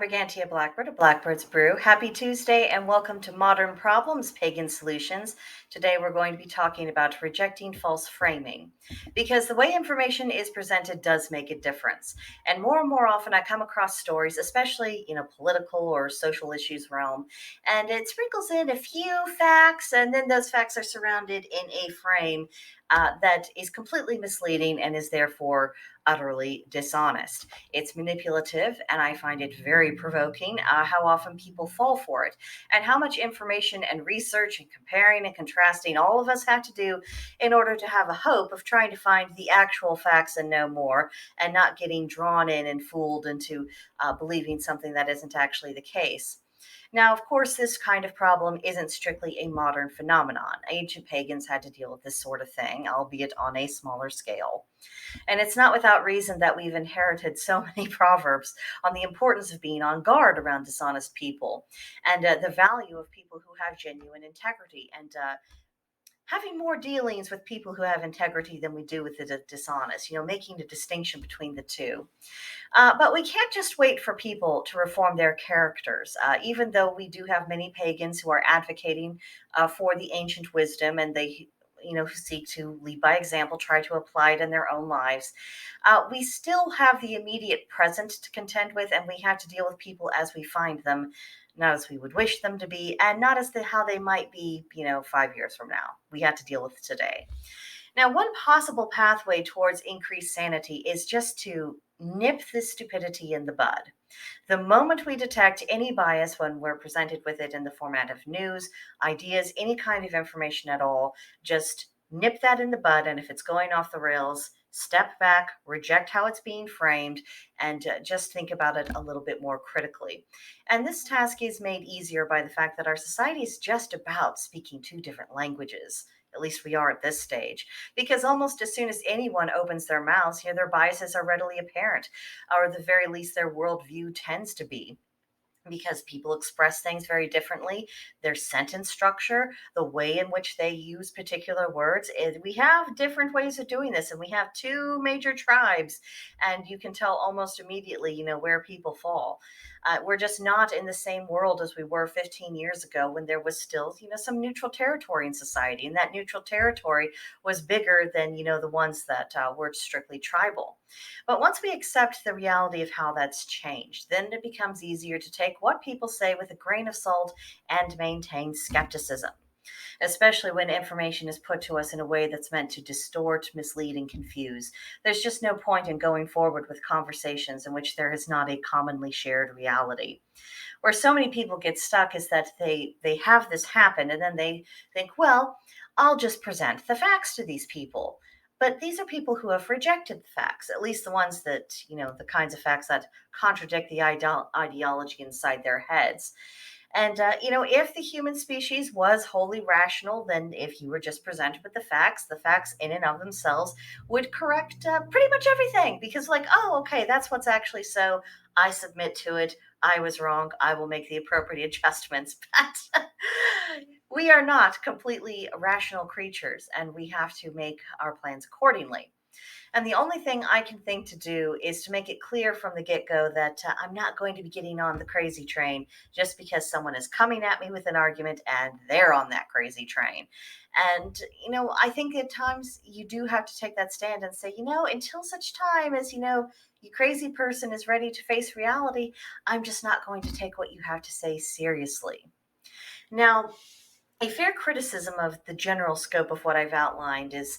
Brigantia Blackbird of Blackbird's Brew. Happy Tuesday and welcome to Modern Problems, Pagan Solutions. Today we're going to be talking about rejecting false framing, because the way information is presented does make a difference. And more often I come across stories, especially, political or social issues realm, and it sprinkles in a few facts, and then those facts are surrounded in a frame that is completely misleading and is therefore utterly dishonest. It's manipulative, and I find it very provoking how often people fall for it, and how much information and research and comparing and contrasting all of us have to do in order to have a hope of trying to find the actual facts and no more, and not getting drawn in and fooled into believing something that isn't actually the case. Now, of course, this kind of problem isn't strictly a modern phenomenon. Ancient pagans had to deal with this sort of thing, albeit on a smaller scale. And it's not without reason that we've inherited so many proverbs on the importance of being on guard around dishonest people, and the value of people who have genuine integrity, and having more dealings with people who have integrity than we do with the dishonest, making a distinction between the two. But we can't just wait for people to reform their characters, even though we do have many pagans who are advocating for the ancient wisdom, and they who seek to lead by example, try to apply it in their own lives. We still have the immediate present to contend with, and we have to deal with people as we find them, not as we would wish them to be, and not as how they might be, 5 years from now. We have to deal with today. Now, one possible pathway towards increased sanity is just to nip this stupidity in the bud. The moment we detect any bias when we're presented with it in the format of news, ideas, any kind of information at all, just nip that in the bud. And if it's going off the rails, step back, reject how it's being framed, and just think about it a little bit more critically. And this task is made easier by the fact that our society is just about speaking two different languages. At least we are at this stage, because almost as soon as anyone opens their mouths, their biases are readily apparent, or at the very least their worldview tends to be, because people express things very differently. Their sentence structure, the way in which they use particular words, we have different ways of doing this, and we have two major tribes, and you can tell almost immediately, where people fall. We're just not in the same world as we were 15 years ago, when there was still, some neutral territory in society, and that neutral territory was bigger than, the ones that were strictly tribal. But once we accept the reality of how that's changed, then it becomes easier to take what people say with a grain of salt and maintain skepticism, especially when information is put to us in a way that's meant to distort, mislead, and confuse. There's just no point in going forward with conversations in which there is not a commonly shared reality. Where so many people get stuck is that they have this happen, and then they think, well, I'll just present the facts to these people. But these are people who have rejected the facts, at least the ones that, the kinds of facts that contradict the ideology inside their heads. And, if the human species was wholly rational, then if you were just presented with the facts in and of themselves would correct pretty much everything. Because, oh, okay, that's what's actually so. I submit to it. I was wrong. I will make the appropriate adjustments. But we are not completely rational creatures, and we have to make our plans accordingly. And the only thing I can think to do is to make it clear from the get-go that I'm not going to be getting on the crazy train just because someone is coming at me with an argument and they're on that crazy train. And, I think at times you do have to take that stand and say, until such time as, you crazy person is ready to face reality, I'm just not going to take what you have to say seriously. Now, a fair criticism of the general scope of what I've outlined is,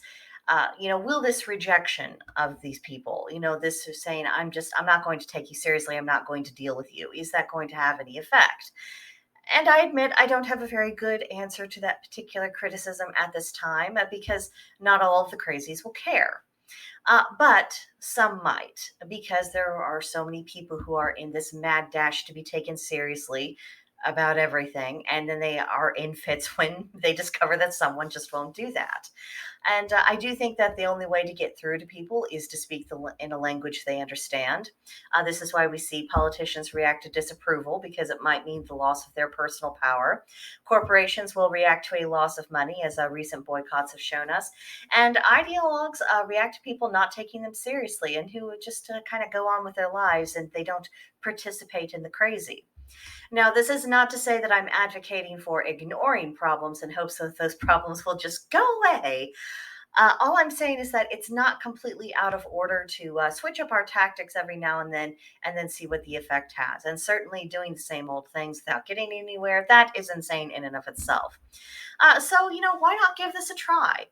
will this rejection of these people, this is saying, I'm not going to take you seriously, I'm not going to deal with you, is that going to have any effect? And I admit I don't have a very good answer to that particular criticism at this time, because not all of the crazies will care. But some might, because there are so many people who are in this mad dash to be taken seriously, about everything, and then they are in fits when they discover that someone just won't do that. And I do think that the only way to get through to people is to speak in a language they understand. This is why we see politicians react to disapproval, because it might mean the loss of their personal power. Corporations will react to a loss of money, as recent boycotts have shown us. And ideologues react to people not taking them seriously and who just kind of go on with their lives and they don't participate in the crazy. Now, this is not to say that I'm advocating for ignoring problems in hopes that those problems will just go away. All I'm saying is that it's not completely out of order to switch up our tactics every now and then see what the effect has. And certainly doing the same old things without getting anywhere, that is insane in and of itself. So, why not give this a try?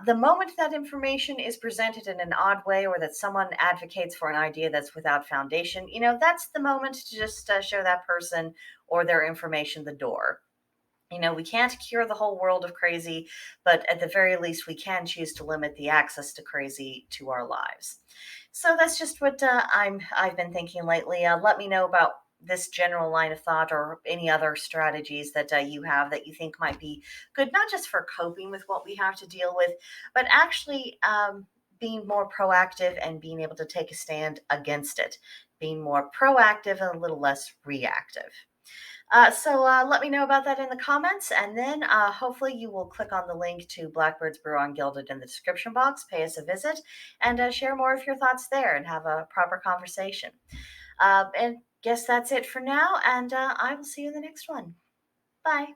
The moment that information is presented in an odd way or that someone advocates for an idea that's without foundation, that's the moment to just show that person or their information the door. We can't cure the whole world of crazy, but at the very least, we can choose to limit the access to crazy to our lives. So that's just what I've been thinking lately. Let me know about this general line of thought or any other strategies that you have that you think might be good, not just for coping with what we have to deal with, but actually being more proactive and being able to take a stand against it, being more proactive and a little less reactive. So let me know about that in the comments, and then hopefully you will click on the link to Blackbird's Brew on Gilded in the description box, pay us a visit, and share more of your thoughts there and have a proper conversation. And guess that's it for now, and I will see you in the next one. Bye.